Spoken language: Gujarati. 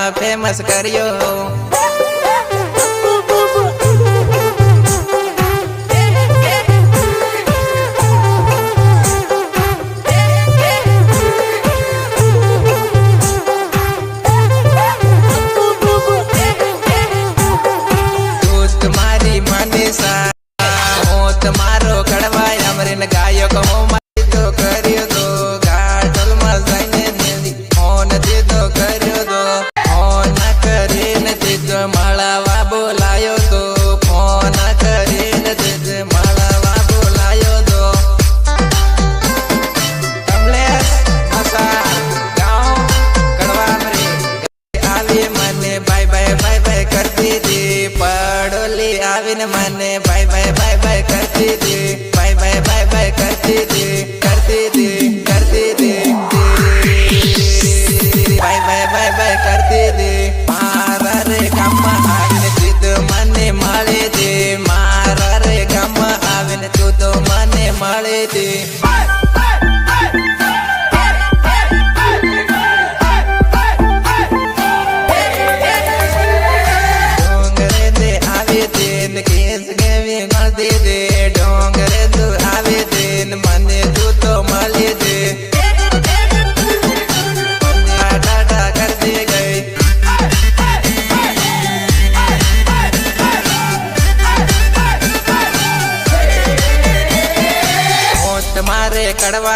ગામમાં ફેમસ કર્યો। તમારો કડવાય અમરીન ગાયો કહો મારી કર્યો તો ગાડલમાં જઈને ફોન દીધો કર્યો તો ફોન કરીને દીધો મળવા બોલાયો તો ફોન કરીને દીધો મળવા બોલાયો તો કમલેશ મસા ગાँव કડવા અમરી આવી મને બાય બાય બાય બાય કરતી હતી પડોલી આવીને મને બાય બાય બાય બાય करती थी बाय बाय बाय बाय करती थी बाय बाय बाय बाय करती थी मारा रे गामમાં આવીને તું તો મને મળે છે મારા રે ગામમાં આવીને તું તો મને મળે છે ડોંગરે દે આવે છે ને કેસ ગેવી મળતી દે ડોંગરે તું આવે છે ને મને તું તો મળે છે ટાટા કરતી ગઈ તમારે કડવા